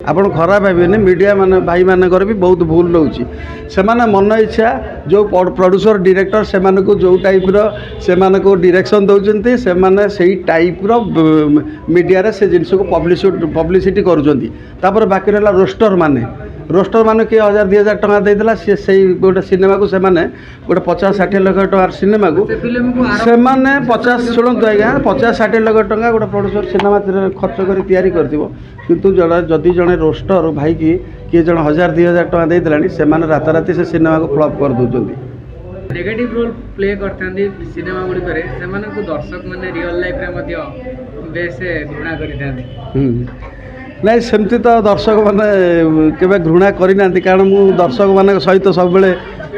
ଆପଣ ଖରାପ ଭାବିବେନି मीडिया माने भाई मानकर भी बहुत भूल रोचे से मन इच्छा जो प्रोड्यूसर डायरेक्टर से जो टाइप से डायरेक्शन दौरान से टाइप मीडिया रे से जिनस को पब्लिसिटी कर बाकी रहा रोस्टर माने किए 1000-2000 टका देदेला से गोटे सिनेमा को से गोटे 50-60 लाख टकार सिनेमा को से 50 शुणु आज्ञा 50-60 लाख टका गोटे प्रोड्यूसर सिनेमा खर्च कर किंतु जदि जड़े रोस्टर भाई की किए जन 1000-2000 टका देदेला से राताराति से सिनेमा को फ्लॉप कर दूसरी नेगेटिव रोल प्ले करते सिनेमा गुड़िक से दर्शक मैंने रियल लाइफ में बेस घृणा कर नहीं सेमती तो दर्शक मैंने केवे घृणा करना कारण मु दर्शक मान सहित सब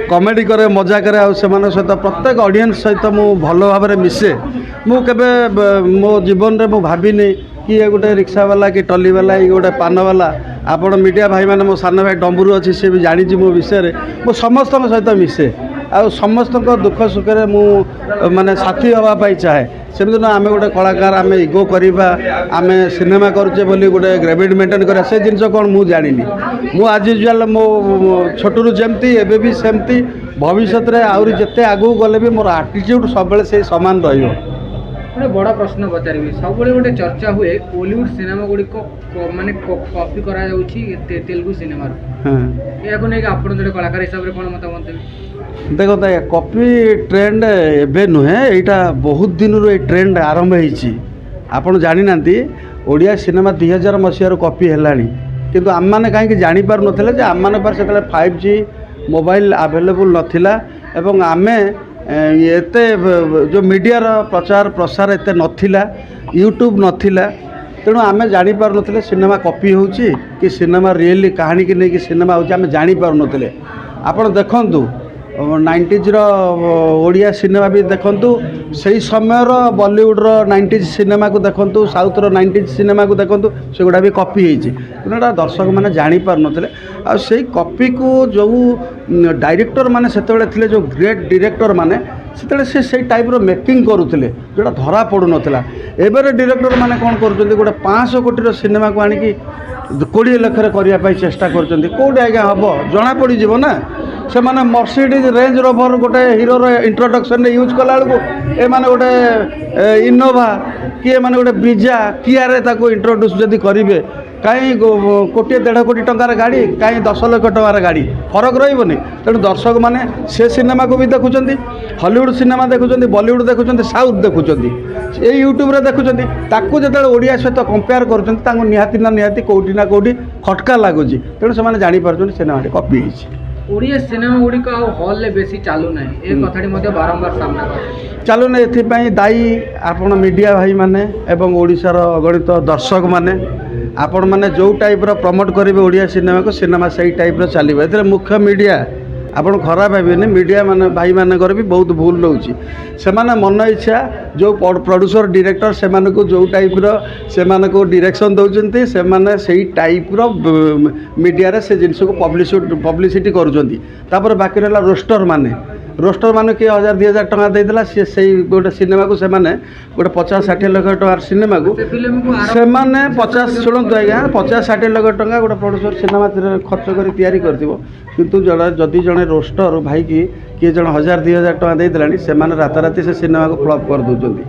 कमेडी करे मजा करे सहित प्रत्येक ऑडियंस सहित मु भल भाव में मिसे मु केवे मो जीवन में मु भाविनी कि ये गोटे रिक्शा वाला कि टली वाला ये गोटे पान वाला आपण मीडिया भाई मैंने मो सान भाई डम्बरू अच्छी सी भी जानी मो विषय मु समस्त सहित मिसे आ समस्त दुख सुखे मु माने साथी हाँपाई चाहे सेमती ना आम गोटे कलाकार आम इगो करवा आम सिनेमा करुचे बोली गोटे ग्रेविटी मेंटेन करा से जिनस कौन मु जानी मु आज यूजुआल मो छोटू जमती एवं भी सेमती भविष्य में आहरी जिते आगू गले भी मोर आटिट्यूड सब से सामान रही गोटे बड़ प्रश्न पचारि सब गोटे चर्चा हुए बॉलीवुड सिनेमा गुड़िक माने कॉपी करा तेलुगु सिनेमा या आप कलाकार हिसाब से कौन मतामत देखो कॉपी ट्रेंड एबे नुहे यहाँ बहुत दिन रू ट्रेंड आरंभ होती आपड़ जानी ना ओडिया सिनेमा 2000 मसीहार कॉपी है किंतु आम मैंने कहीं जापार ना आम मान पास से 5G मोबाइल आवेलेबल नाला एवं आमे एते जो मीडियार प्रचार प्रसार एते नथिला यूट्यूब नथिला तेणु आमे जानी पार नथिले सिनेमा कॉपी होची कि सिनेमा रियली कहानी की नहीं कि सिनेमा होची आमे जानी पार नथिले आपण देखंतु 90s ओडिया सिनेमा भी देखंतु सही समय बॉलीवुड 90s सिनेमा को देखंतु साउथ 90s सिनेमा को देखंतु से गुड़ा भी कॉपी होती तेना दर्शक मैंने जानी पार नथिले आ से कॉपी को जो डायरेक्टर माने सेतेबेले थिले जो ग्रेट डायरेक्टर माने सेतेबेले से टाइप रो मेकिंग करुथिले जोटा धरा पड़ू नथिला एबेरे डायरेक्टर माने कोन करजंदी गोटे 500 कोटी रो सिनेमा को आनी की 20 लाख रे करिया पाई चेष्टा करजंदी कोडे आज्ञा हबो जणा पड़ी जीवो ना से माने मर्सिडीज रेंज रोवर गोटे हीरो इंट्रोडक्शन यूज कला बेलू ए माने गोटे इनोवा किए माने गोटे ब्रिजा किया रे ताको इंट्रोड्यूस जदि करेंगे कहीं 1.5 कोटी टंकार गाड़ी कहीं 10 लाख टंकार गाड़ी फरक रही तेणु दर्शक मैंने से सिनेमा को भी देखुं हॉलीवुड सिनेमा देखुं बॉलीवुड देखुं साउथ देखुं ये यूट्यूब रे देखुं ताकू जो ओडिया सहित कंपेयर कर निहाती ना निहाती कौटी ना कौटी खटका लगुच तेणु से जापर सिनेमा कॉपी ओडिया सिनेमा गुड़िक हॉल बेसी चालू ना ये कथाटी बारंबार सामना चालू ना ये दायी आपण मीडिया भाई माने एवं ओडिशार अगणित दर्शक माने आपण माने जो टाइप प्रमोट करेंगे ओडिया सिनेमा को सिनेमा सही टाइप चलो ए मुख्य मीडिया आपण खराब भाविବେନି मीडिया माने भाई मानकर भी बहुत भूल रोचे से मन इच्छा जो प्रोड्यूसर डायरेक्टर से जो टाइप से डायरेक्शन दौरान से टाइप मीडिया रे से जिनस को पब्लिसिटी कर बाकी रहा रोस्टर माने किए 1000-2000 टका देदेला से गोटे सिनेमा को से गोटे 50-60 लाख टकार सिनेमा को से 50 शुणु आज्ञा 50-60 लाख टका गोटे प्रोड्यूसर सिनेमा खर्च कर किंतु जदि जड़े रोस्टर भाई की किए जन 1000-2000 टका देदेला से राताराति से सिनेमा को फ्लॉप कर दूसरी